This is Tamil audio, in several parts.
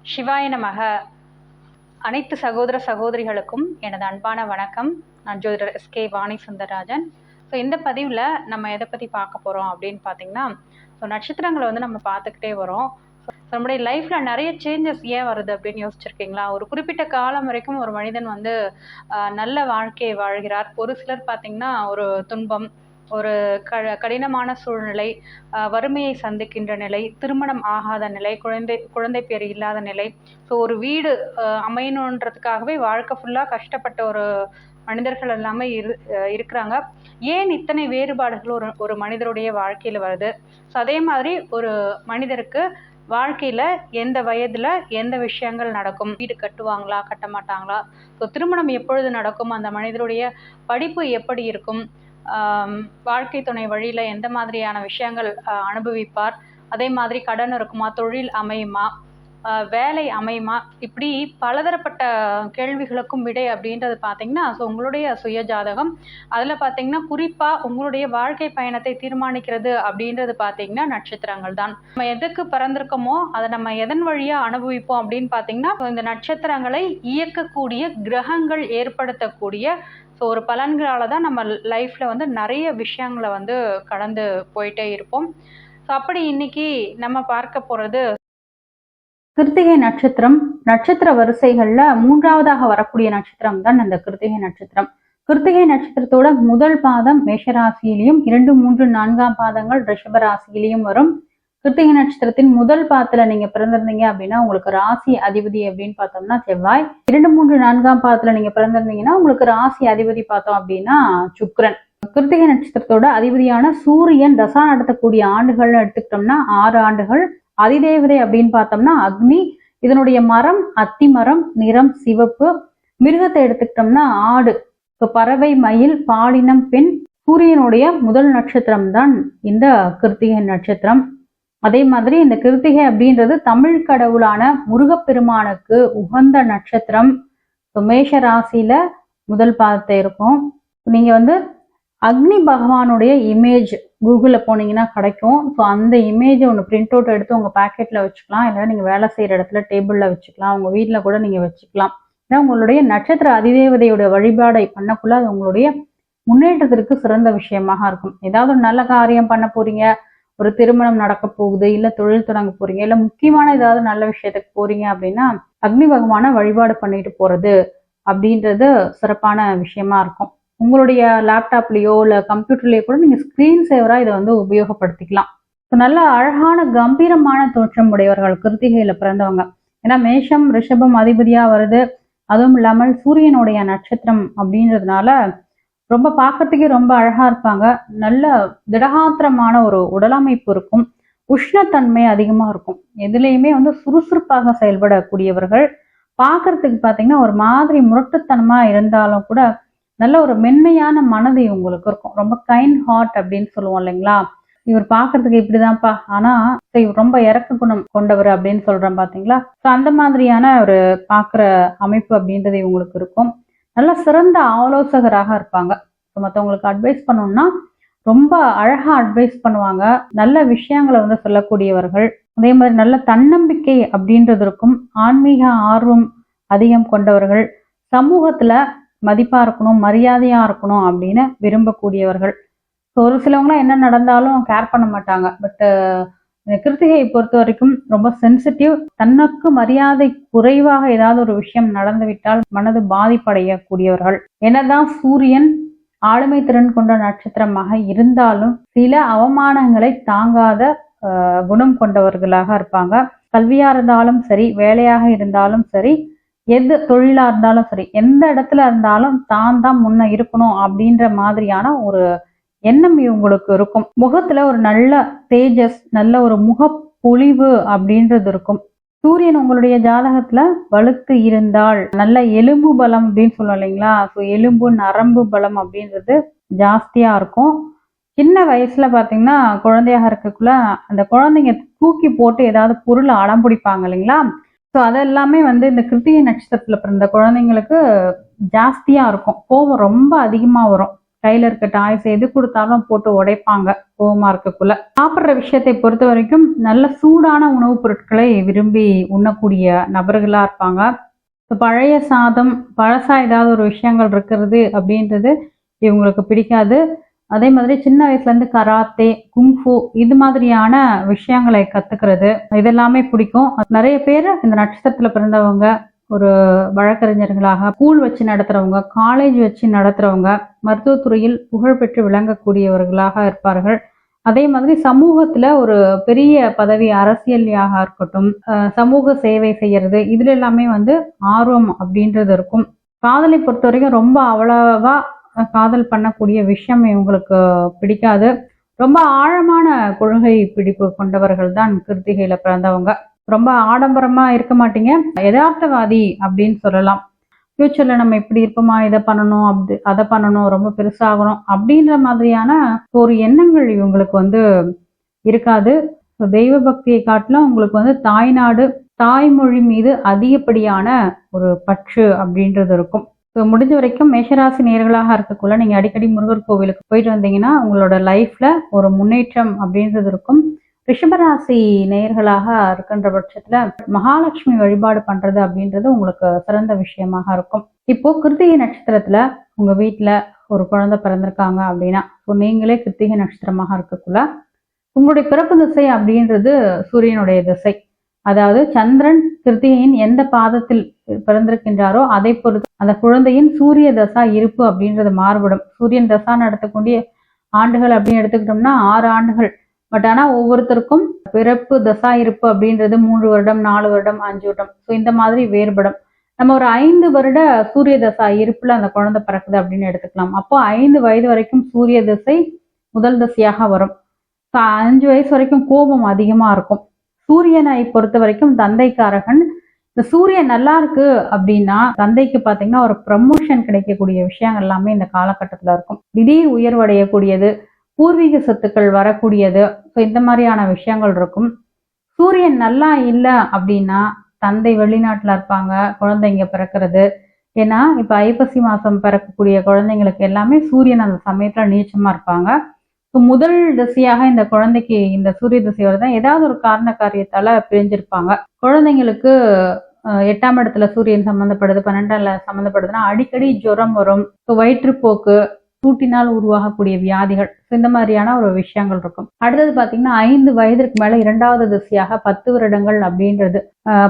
சிவாய நமக. அனைத்து சகோதர சகோதரிகளுக்கும் எனது அன்பான வணக்கம். நான் ஜோதிடர் எஸ்கே வாணி சுந்தரராஜன். ஸோ இந்த பதிவில் நம்ம எதை பற்றி பார்க்க போகிறோம் அப்படின்னு பார்த்தீங்கன்னா, நட்சத்திரங்களை நம்ம பார்த்துக்கிட்டே வரோம். நம்முடைய லைஃப்பில் நிறைய சேஞ்சஸ் ஏன் வருது அப்படின்னு யோசிச்சிருக்கீங்களா? ஒரு குறிப்பிட்ட காலம் வரைக்கும் ஒரு மனிதன் நல்ல வாழ்க்கையை வாழ்கிறார். ஒரு சிலர் பார்த்தீங்கன்னா ஒரு துன்பம், ஒரு கடினமான சூழ்நிலை, வறுமையை சந்திக்கின்ற நிலை, திருமணம் ஆகாத நிலை, குழந்தை பேர் இல்லாத நிலை. ஸோ ஒரு வீடு அமையணுன்றதுக்காகவே வாழ்க்கை ஃபுல்லாக கஷ்டப்பட்ட ஒரு மனிதர்கள் எல்லாமே இருக்கிறாங்க. ஏன் இத்தனை வேறுபாடுகள் ஒரு மனிதருடைய வாழ்க்கையில் வருது? ஸோ அதே மாதிரி ஒரு மனிதருக்கு வாழ்க்கையில் எந்த வயதில் எந்த விஷயங்கள் நடக்கும்? வீடு கட்டுவாங்களா, கட்ட மாட்டாங்களா? ஸோ திருமணம் எப்பொழுது நடக்கும்? அந்த மனிதருடைய படிப்பு எப்படி இருக்கும்? வாழ்க்கை துணை வழியில் எந்த மாதிரியான விஷயங்கள் அனுபவிப்பார்? அதே மாதிரி கடன் இருக்குமா, தொழில் அமையுமா, வேலை அமையுமா? இப்படி பலதரப்பட்ட கேள்விகளுக்கும் விடை அப்படின்றது பார்த்தீங்கன்னா, ஸோ உங்களுடைய சுய ஜாதகம். அதில் பார்த்தீங்கன்னா குறிப்பாக உங்களுடைய வாழ்க்கை பயணத்தை தீர்மானிக்கிறது அப்படின்றது பார்த்தீங்கன்னா நட்சத்திரங்கள் தான். நம்ம எதுக்கு பிறந்திருக்கோமோ அதை நம்ம எதன் வழியாக அனுபவிப்போம் அப்படின்னு பார்த்தீங்கன்னா, இந்த நட்சத்திரங்களை இயக்கக்கூடிய கிரகங்கள் ஏற்படுத்தக்கூடிய ஒரு பலன்களால் தான் நம்ம லைஃப்பில் நிறைய விஷயங்களை கடந்து போயிட்டே இருப்போம். ஸோ அப்படி இன்னைக்கு நம்ம பார்க்க போகிறது கிருத்திகை நட்சத்திரம். நட்சத்திர வரிசைகளில் 3வதாக வரக்கூடிய நட்சத்திரம் தான் இந்த கிருத்திகை நட்சத்திரம். கிருத்திகை நட்சத்திரத்தோட முதல் பாதம் மேஷராசியிலையும் 2, 3, 4ஆம் பாதங்கள் ரிஷபராசியிலையும் வரும். கிருத்திகை நட்சத்திரத்தின் முதல் பாதத்துல நீங்க பிறந்திருந்தீங்க அப்படின்னா உங்களுக்கு ராசி அதிபதி அப்படின்னு பார்த்தோம்னா செவ்வாய். 2, 3, 4ஆம் பாதத்துல நீங்க பிறந்திருந்தீங்கன்னா உங்களுக்கு ராசி அதிபதி பார்த்தோம் அப்படின்னா சுக்கிரன். கிருத்திகை நட்சத்திரத்தோட அதிபதியான சூரியன் தசா நடத்தக்கூடிய ஆண்டுகள்னு எடுத்துக்கிட்டோம்னா 6 ஆண்டுகள். அதிதேவதை அப்படின்னு பார்த்தோம்னா அக்னி. இதனுடைய மரம் அத்தி மரம், நிறம் சிவப்பு. மிருகத்தை எடுத்துக்கிட்டோம்னா ஆடு. இப்போ பறவை, மயில், பாலினம் பெண். சூரியனுடைய முதல் நட்சத்திரம் தான் இந்த கிருத்திகை நட்சத்திரம். அதே மாதிரி இந்த கிருத்திகை அப்படின்றது தமிழ் கடவுளான முருகப்பெருமானுக்கு உகந்த நட்சத்திரம். மேஷ ராசியில முதல் பாதத்தை இருக்கும். நீங்க அக்னி பகவானுடைய இமேஜ் கூகுளில் போனீங்கன்னா கிடைக்கும். ஸோ அந்த இமேஜை ஒன்று பிரிண்ட் அவுட் எடுத்து உங்கள் பேக்கெட்டில் வச்சுக்கலாம். இல்லை நீங்கள் வேலை செய்கிற இடத்துல டேபிளில் வச்சுக்கலாம். உங்கள் வீட்டில் கூட நீங்கள் வச்சுக்கலாம். ஏன்னா உங்களுடைய நட்சத்திர அதிதேவதையோட வழிபாடை பண்ணக்குள்ள அது உங்களுடைய முன்னேற்றத்திற்கு சிறந்த விஷயமாக இருக்கும். ஏதாவது ஒரு நல்ல காரியம் பண்ண போறீங்க, ஒரு திருமணம் நடக்க போகுது, இல்லை தொழில் தொடங்க போறீங்க, இல்லை முக்கியமான ஏதாவது நல்ல விஷயத்துக்கு போறீங்க அப்படின்னா அக்னி பகவானை வழிபாடு பண்ணிட்டு போறது அப்படின்றது சிறப்பான விஷயமா இருக்கும். உங்களுடைய லேப்டாப்லயோ இல்லை கம்ப்யூட்டர்லயோ கூட நீங்க ஸ்கிரீன் சேவரா இதை உபயோகப்படுத்திக்கலாம். நல்ல அழகான கம்பீரமான தோற்றம் உடையவர்கள் கிருத்திகையில பிறந்தவங்க. ஏன்னா மேஷம் ரிஷபம் அதிபதியா வருது. அதுவும் இல்லாமல் சூரியனுடைய நட்சத்திரம் அப்படின்றதுனால ரொம்ப பார்க்கறதுக்கே ரொம்ப அழகா இருப்பாங்க. நல்ல திடகாத்திரமான ஒரு உடலமைப்பு இருக்கும். உஷ்ணத்தன்மை அதிகமா இருக்கும். எதுலையுமே சுறுசுறுப்பாக செயல்படக்கூடியவர்கள். பார்க்கறதுக்கு பார்த்தீங்கன்னா ஒரு மாதிரி முரட்டுத்தனமா இருந்தாலும் கூட நல்ல ஒரு மென்மையான மனது இவங்களுக்கு இருக்கும். ரொம்ப கைண்ட் ஹார்ட் அப்படின்னு சொல்லுவோம் இல்லைங்களா? இவர் பார்க்கறதுக்கு இப்படிதான்ப்பா, ஆனா இவர் ரொம்ப இறக்க குணம் கொண்டவர் அப்படின்னு சொல்றோம் பாத்தீங்களா? ஸோ அந்த மாதிரியான ஒரு பார்க்குற அமைப்பு அப்படின்றது இவங்களுக்கு இருக்கும். நல்ல சிறந்த ஆலோசகராக இருப்பாங்க. மற்றவங்களுக்கு அட்வைஸ் பண்ணணும்னா ரொம்ப அழகா அட்வைஸ் பண்ணுவாங்க. நல்ல விஷயங்களை சொல்லக்கூடியவர்கள். அதே மாதிரி நல்ல தன்னம்பிக்கை அப்படின்றது இருக்கும். ஆன்மீக ஆர்வம் அதிகம் கொண்டவர்கள். சமூகத்துல மதிப்பா இருக்கணும், மரியாதையா இருக்கணும் அப்படின்னு விரும்பக்கூடியவர்கள். ஒரு சிலவங்களாம் என்ன நடந்தாலும் கேர் பண்ண மாட்டாங்க. பட் கிருத்திகையை பொறுத்த வரைக்கும் ரொம்ப சென்சிட்டிவ். தனக்கு மரியாதை குறைவாக ஏதாவது ஒரு விஷயம் நடந்துவிட்டால் மனது பாதிப்படையக்கூடியவர்கள். என்னதான் சூரியன் ஆளுமை திறன் கொண்ட நட்சத்திரமாக இருந்தாலும் சில அவமானங்களை தாங்காத குணம் கொண்டவர்களாக இருப்பாங்க. கல்வியா இருந்தாலும் சரி, வேலையாக இருந்தாலும் சரி, எது தொழிலா இருந்தாலும் சரி, எந்த இடத்துல இருந்தாலும் தான் முன்ன இருக்கணும் அப்படின்ற மாதிரியான ஒரு எண்ணம் இவங்களுக்கு இருக்கும். முகத்துல ஒரு நல்ல தேஜஸ், நல்ல ஒரு முகப்பொலிவு அப்படின்றது இருக்கும். சூரியன் உங்களுடைய ஜாதகத்துல வலுத்து இருந்தால் நல்ல எலும்பு பலம் அப்படின்னு சொல்லுவோம் இல்லைங்களா? ஸோ எலும்பு நரம்பு பலம் அப்படின்றது ஜாஸ்தியா இருக்கும். சின்ன வயசுல பாத்தீங்கன்னா குழந்தையாக இருக்கக்குள்ள அந்த குழந்தைங்க தூக்கி போட்டு ஏதாவது பொருளை அடம் பிடிப்பாங்க இல்லைங்களா? ஸோ அதெல்லாமே இந்த கிருத்திகை நட்சத்திரத்துல பிறந்த குழந்தைங்களுக்கு ஜாஸ்தியா இருக்கும். கோபம் ரொம்ப அதிகமா வரும். கையில இருக்க டாய்ஸ் எது கொடுத்தாலும் போட்டு உடைப்பாங்க கோவமா இருக்கக்குள்ள. சாப்பிட்ற விஷயத்தை பொறுத்த வரைக்கும் நல்ல சூடான உணவுப் பொருட்களை விரும்பி உண்ணக்கூடிய நபர்களா இருப்பாங்க. பழைய சாதம், பழசா ஏதாவது ஒரு விஷயங்கள் இருக்கிறது அப்படின்றது இவங்களுக்கு பிடிக்காது. அதே மாதிரி சின்ன வயசுலேருந்து கராத்தே, குங்ஃபு இது மாதிரியான விஷயங்களை கற்றுக்கிறது இதெல்லாமே பிடிக்கும். நிறைய பேர் இந்த நட்சத்திரத்தில் பிறந்தவங்க ஒரு வழக்கறிஞர்களாக, ஸ்கூல் வச்சு நடத்துகிறவங்க, காலேஜ் வச்சு நடத்துகிறவங்க, மருத்துவத்துறையில் புகழ்பெற்று விளங்கக்கூடியவர்களாக இருப்பார்கள். அதே மாதிரி சமூகத்தில் ஒரு பெரிய பதவி, அரசியலியாக இருக்கட்டும், சமூக சேவை செய்கிறது, இதுல எல்லாமே ஆர்வம் அப்படின்றது இருக்கும். காதலை பொறுத்த வரைக்கும் ரொம்ப அவ்வளவா காதல் பண்ணக்கூடிய விஷயம் இவங்களுக்கு பிடிக்காது. ரொம்ப ஆழமான கொள்கை பிடிப்பு கொண்டவர்கள் தான் கிருத்திகையில பிறந்தவங்க. ரொம்ப ஆடம்பரமா இருக்க மாட்டீங்க, யதார்த்தவாதி அப்படின்னு சொல்லலாம். ஃபியூச்சர்ல நம்ம இப்படி இருப்போமா, இதை பண்ணணும், அதை பண்ணணும், ரொம்ப பெருசாகணும் அப்படின்ற மாதிரியான ஒரு எண்ணங்கள் இவங்களுக்கு இருக்காது. தெய்வ பக்தியை காட்டிலும் உங்களுக்கு தாய்நாடு, தாய்மொழி மீது அதிகப்படியான ஒரு பற்று அப்படின்றது இருக்கும். ஸோ முடிஞ்ச வரைக்கும் மேஷராசி நேயர்களாக இருக்கக்குள்ள நீங்கள் அடிக்கடி முருகர் கோவிலுக்கு போயிட்டு வந்தீங்கன்னா உங்களோட லைஃப்ல ஒரு முன்னேற்றம் அப்படின்றது இருக்கும். ரிஷபராசி நேயர்களாக இருக்கின்ற பட்சத்துல மகாலட்சுமி வழிபாடு பண்றது அப்படின்றது உங்களுக்கு சிறந்த விஷயமாக இருக்கும். இப்போ கிருத்திகை நட்சத்திரத்துல உங்க வீட்டுல ஒரு குழந்தை பிறந்திருக்காங்க அப்படின்னா, ஸோ நீங்களே கிருத்திகை நட்சத்திரமாக இருக்கக்குள்ள உங்களுடைய பிறப்பு திசை அப்படின்றது சூரியனுடைய திசை. அதாவது சந்திரன் கிருத்திகையின் எந்த பாதத்தில் பிறந்திருக்கின்றாரோ அதை பொறுத்து அந்த குழந்தையின் சூரிய தசா இருப்பு அப்படின்றது மாறுபடும். சூரியன் தசா நடத்தக்கூடிய ஆண்டுகள் அப்படின்னு எடுத்துக்கிட்டோம்னா 6 ஆண்டுகள். பட் ஆனால் ஒவ்வொருத்தருக்கும் பிறப்பு தசா இருப்பு அப்படின்றது 3 வருடம், 4 வருடம், 5 வருடம், ஸோ இந்த மாதிரி வேறுபடும். நம்ம ஒரு 5 வருட சூரிய தசா இருப்புல அந்த குழந்தை பிறக்குது அப்படின்னு எடுத்துக்கலாம். அப்போ 5 வயது வரைக்கும் சூரிய திசை முதல் திசையாக வரும். 5 வயசு வரைக்கும் கோபம் அதிகமா இருக்கும். சூரியனை பொறுத்த வரைக்கும் தந்தைக்காரகன். இந்த சூரியன் நல்லா இருக்கு அப்படின்னா தந்தைக்கு பார்த்தீங்கன்னா ஒரு ப்ரமோஷன் கிடைக்கக்கூடிய விஷயங்கள் எல்லாமே இந்த காலகட்டத்தில் இருக்கும். திடீர் உயர்வடையக்கூடியது, பூர்வீக சொத்துக்கள் வரக்கூடியது, ஸோ இந்த மாதிரியான விஷயங்கள் இருக்கும். சூரியன் நல்லா இல்லை அப்படின்னா தந்தை வெளிநாட்டில் இருப்பாங்க, குழந்தைங்க பிறக்கிறது. ஏன்னா இப்போ ஐப்பசி மாதம் பிறக்கக்கூடிய குழந்தைங்களுக்கு எல்லாமே சூரியன் அந்த சமயத்தில் நீச்சமாக இருப்பாங்க. முதல் திசையாக இந்த குழந்தைக்கு இந்த சூரிய திசையோட தான் ஏதாவது ஒரு காரண காரியத்தால பிரிஞ்சிருப்பாங்க. குழந்தைங்களுக்கு 8ஆம் இடத்துல சூரியன் சம்மந்தப்படுது, 12ஆம் சம்மந்தப்படுதுன்னா அடிக்கடி ஜுரம் வரும், வயிற்றுப்போக்கு, சூட்டினால் உருவாகக்கூடிய வியாதிகள், இந்த மாதிரியான ஒரு விஷயங்கள் இருக்கும். அடுத்தது பார்த்தீங்கன்னா 5 வயதிற்கு மேல 2வது திசையாக 10 வருடங்கள் அப்படின்றது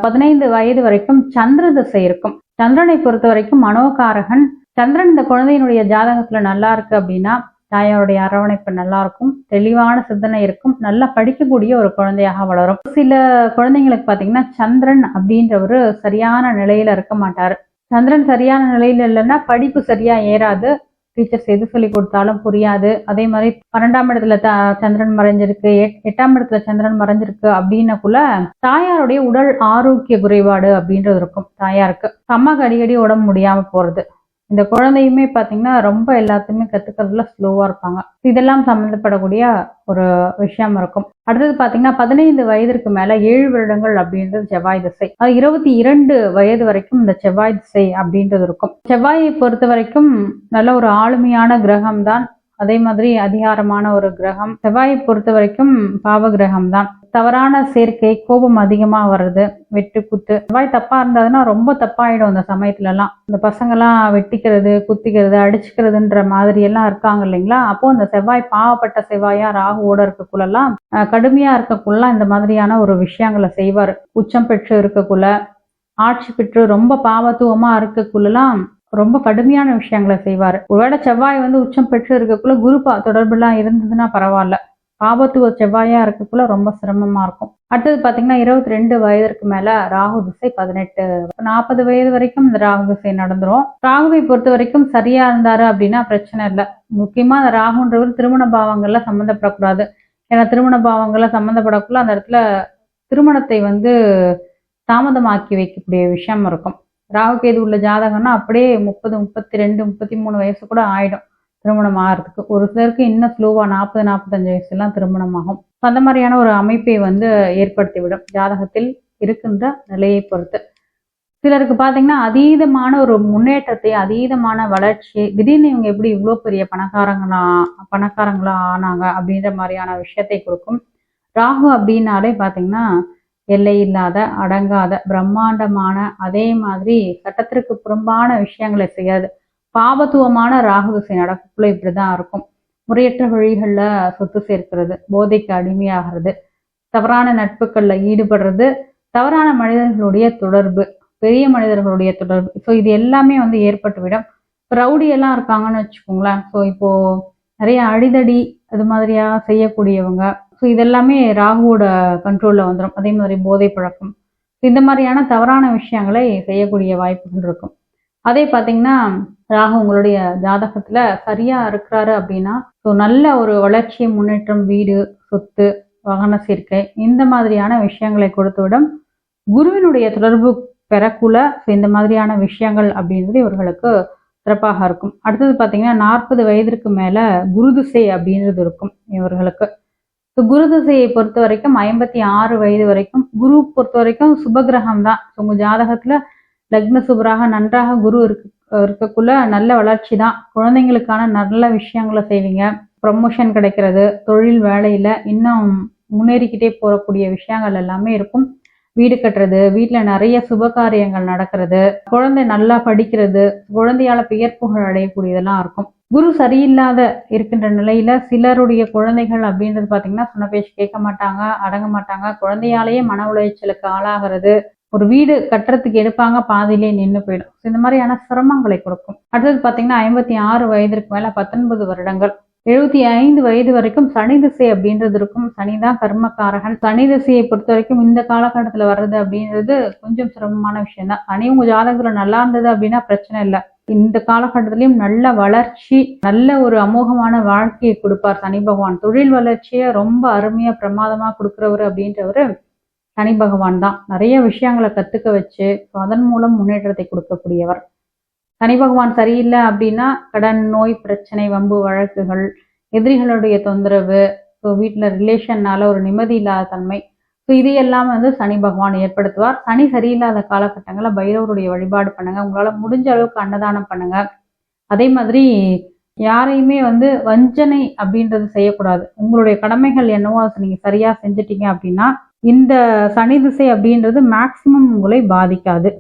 15 வயது வரைக்கும் சந்திர திசை இருக்கும். சந்திரனை பொறுத்த வரைக்கும் மனோகாரகன். சந்திரன் இந்த குழந்தையினுடைய ஜாதகத்துல நல்லா இருக்கு அப்படின்னா தாயாருடைய அரவணைப்பு நல்லா இருக்கும், தெளிவான சிந்தனை இருக்கும், நல்லா படிக்கக்கூடிய ஒரு குழந்தையாக வளரும். சில குழந்தைங்களுக்கு பார்த்தீங்கன்னா சந்திரன் அப்படின்றவரு சரியான நிலையில இருக்க மாட்டாரு. சந்திரன் சரியான நிலையில இல்லைன்னா படிப்பு சரியா ஏறாது, டீச்சர்ஸ் எது சொல்லி கொடுத்தாலும் புரியாது. அதே மாதிரி 12ஆம் இடத்துல சந்திரன் மறைஞ்சிருக்கு, 8ஆம் இடத்துல சந்திரன் மறைஞ்சிருக்கு அப்படின்னக்குள்ள தாயாருடைய உடல் ஆரோக்கிய குறைபாடு அப்படின்றது இருக்கும். தாயாருக்கு அம்மாக்கு அடிக்கடி உடம்பு முடியாம போறது. இந்த குழந்தையுமே பார்த்தீங்கன்னா ரொம்ப எல்லாத்தையுமே கற்றுக்கிறதுல ஸ்லோவாக இருப்பாங்க. இதெல்லாம் சம்மந்தப்படக்கூடிய ஒரு விஷயம் இருக்கும். அடுத்தது பார்த்தீங்கன்னா 15 வயதிற்கு மேலே 7 வருடங்கள் அப்படின்றது செவ்வாய் திசை. அது 22 வயது வரைக்கும் இந்த செவ்வாய் திசை அப்படின்றது இருக்கும். செவ்வாயை பொறுத்த வரைக்கும் நல்ல ஒரு ஆளுமையான கிரகம் தான். அதே மாதிரி அதிகாரமான ஒரு கிரகம். செவ்வாயை பொறுத்த வரைக்கும் பாவ கிரகம் தான். தவறான சேர்க்கை, கோபம் அதிகமா வர்றது, வெட்டு குத்து. செவ்வாய் தப்பா இருந்ததுன்னா ரொம்ப தப்பாயிடும். அந்த சமயத்துல எல்லாம் இந்த பசங்கெல்லாம் வெட்டிக்கிறது, குத்திக்கிறது, அடிச்சுக்கிறதுன்ற மாதிரி எல்லாம் இருக்காங்க இல்லைங்களா. அப்போ இந்த செவ்வாய் பாவப்பட்ட செவ்வாயா ராகுவோட இருக்கக்குள்ளெல்லாம் கடுமையா இருக்கக்குள்ள இந்த மாதிரியான ஒரு விஷயங்களை செய்வார். உச்சம் பெற்று இருக்கக்குள்ள, ஆட்சி பெற்று ரொம்ப பாவத்துவமா இருக்கக்குள்ளலாம் ரொம்ப கடுமையான விஷயங்களை செய்வார். ஒருவேளை செவ்வாய் உச்சம் பெற்று இருக்கக்குள்ள குரு தொடர்புலாம் இருந்ததுன்னா பரவாயில்ல, பாபத்துவ செவ்வாயா இருக்கக்குள்ள ரொம்ப சிரமமா இருக்கும். அடுத்தது பாத்தீங்கன்னா 22 வயதிற்கு மேல ராகு திசை 18, 40 வயது வரைக்கும் இந்த ராகு திசை நடந்துரும். ராகுவை பொறுத்த வரைக்கும் சரியா இருந்தாரு அப்படின்னா பிரச்சனை இல்லை. முக்கியமா அந்த ராகுன்றவர் திருமண பாவங்கள்ல சம்மந்தப்படக்கூடாது. ஏன்னா திருமண பாவங்கள்ல சம்மந்தப்படக்குள்ள அந்த இடத்துல திருமணத்தை தாமதமாக்கி வைக்கக்கூடிய விஷயம் இருக்கும். ராகு கேது உள்ள ஜாதகம்னா அப்படியே 30, 32, 33 வயசு கூட ஆயிடும் திருமணம் ஆகிறதுக்கு. ஒரு சிலருக்கு இன்னும் ஸ்லோவா 40, 45 வயசுலாம் திருமணம் ஆகும். அந்த மாதிரியான ஒரு அமைப்பை ஏற்படுத்திவிடும் ஜாதகத்தில் இருக்கின்ற நிலையை பொறுத்து. சிலருக்கு பார்த்தீங்கன்னா அதீதமான ஒரு முன்னேற்றத்தை, அதீதமான வளர்ச்சி, திடீர்னு இவங்க எப்படி இவ்வளோ பெரிய பணக்காரங்களா ஆனாங்க அப்படின்ற மாதிரியான விஷயத்தை கொடுக்கும். ராகு அப்படின்னாலே பார்த்தீங்கன்னா எல்லை இல்லாத, அடங்காத, பிரம்மாண்டமான, அதே மாதிரி சட்டத்திற்கு புறம்பான விஷயங்களை செய்யாது. பாபத்துவமான ராகு திசை நடக்கக்குள்ள இப்படிதான் இருக்கும். முறையற்ற வழிகளில் சொத்து சேர்க்கிறது, போதைக்கு அடிமையாகிறது, தவறான நட்புகளில் ஈடுபடுறது, தவறான மனிதர்களுடைய தொடர்பு, பெரிய மனிதர்களுடைய தொடர்பு. ஸோ இது எல்லாமே வந்து ஏற்பட்டுவிடும். ரவுடி எல்லாம் இருக்காங்கன்னு வச்சுக்கோங்களேன். ஸோ இப்போ நிறைய அடிதடி அது மாதிரியா செய்யக்கூடியவங்க, ஸோ இதெல்லாமே ராகுவோட கண்ட்ரோலில் வந்துடும். அதே மாதிரி போதை பழக்கம், இந்த மாதிரியான தவறான விஷயங்களை செய்யக்கூடிய வாய்ப்புகள் இருக்கும். அதே பார்த்தீங்கன்னா ராகு உங்களுடைய ஜாதகத்தில் சரியாக இருக்கிறாரு அப்படின்னா, ஸோ நல்ல ஒரு வளர்ச்சி, முன்னேற்றம், வீடு, சொத்து, வாகன சேர்க்கை, இந்த மாதிரியான விஷயங்களை கொடுத்துவிடும். குருவினுடைய தொடர்பு பெறக்குள்ள இந்த மாதிரியான விஷயங்கள் அப்படின்றது இவர்களுக்கு சிறப்பாக இருக்கும். அடுத்தது பார்த்தீங்கன்னா 40 வயதிற்கு மேலே குருதிசை அப்படின்றது இருக்கும் இவர்களுக்கு. ஸோ குரு திசையை பொறுத்த வரைக்கும் 56 வயது வரைக்கும், குரு பொறுத்த வரைக்கும் சுபகிரகம் தான். ஸோ உங்கள் ஜாதகத்தில் லக்ன சுபராக நன்றாக குரு இருக்கக்குள்ள நல்ல வளர்ச்சி தான். குழந்தைங்களுக்கான நல்ல விஷயங்களை செய்வீங்க. ப்ரமோஷன் கிடைக்கிறது, தொழில் வேலையில் இன்னும் முன்னேறிக்கிட்டே போகக்கூடிய விஷயங்கள் எல்லாமே இருக்கும். வீடு கட்டுறது, வீட்டில் நிறைய சுப காரியங்கள் நடக்கிறது, குழந்தை நல்லா படிக்கிறது, குழந்தையால பெயர்ப்புகள் அடையக்கூடியதெல்லாம் இருக்கும். குரு சரியில்லாத இருக்கின்ற நிலையில சிலருடைய குழந்தைகள் அப்படின்றது பார்த்தீங்கன்னா சொன்ன பேச்சு கேட்க மாட்டாங்க, அடங்க மாட்டாங்க, குழந்தையாலேயே மன உளைச்சலுக்கு ஆளாகிறது, ஒரு வீடு கட்டுறதுக்கு எடுப்பாங்க, பாதியிலே நின்று போயிடும். இந்த மாதிரியான சிரமங்களை கொடுக்கும். அடுத்தது பார்த்தீங்கன்னா 56 வயதிற்கு மேல 19 வருடங்கள், 75 வயது வரைக்கும் சனி திசை அப்படின்றது இருக்கும். சனி தான் கர்மக்காரகன். சனி திசையை பொறுத்த வரைக்கும் இந்த காலகட்டத்தில் வர்றது அப்படின்றது கொஞ்சம் சிரமமான விஷயம் தான். சனி உங்க ஜாதகத்துல நல்லா இருந்தது அப்படின்னா பிரச்சனை இல்லை. இந்த காலகட்டத்திலையும் நல்ல வளர்ச்சி, நல்ல ஒரு அமோகமான வாழ்க்கையை கொடுப்பார் சனி பகவான். தொழில் வளர்ச்சியை ரொம்ப அருமையா பிரமாதமா கொடுக்குறவர் அப்படின்றவர் சனி பகவான் தான். நிறைய விஷயங்களை கத்துக்க வச்சு அதன் மூலம் முன்னேற்றத்தை கொடுக்கக்கூடியவர். சனி பகவான் சரியில்லை அப்படின்னா கடன், நோய், பிரச்சனை, வம்பு வழக்குகள், எதிரிகளுடைய தொந்தரவு, ஸோ வீட்டில் ரிலேஷன்னால ஒரு நிம்மதி இல்லாத தன்மை, ஸோ இது எல்லாம் வந்து சனி பகவான் ஏற்படுத்துவார். சனி சரியில்லாத காலகட்டங்களில் பைரவருடைய வழிபாடு பண்ணுங்க. உங்களால் முடிஞ்ச அளவுக்கு அன்னதானம் பண்ணுங்க. அதே மாதிரி யாரையுமே வந்து வஞ்சனை அப்படின்றது செய்யக்கூடாது. உங்களுடைய கடமைகள் என்னவோ அதை நீங்கள் சரியாக செஞ்சிட்டீங்க அப்படின்னா இந்த சனி திசை அப்படின்றது மேக்சிமம் உங்களை பாதிக்காது.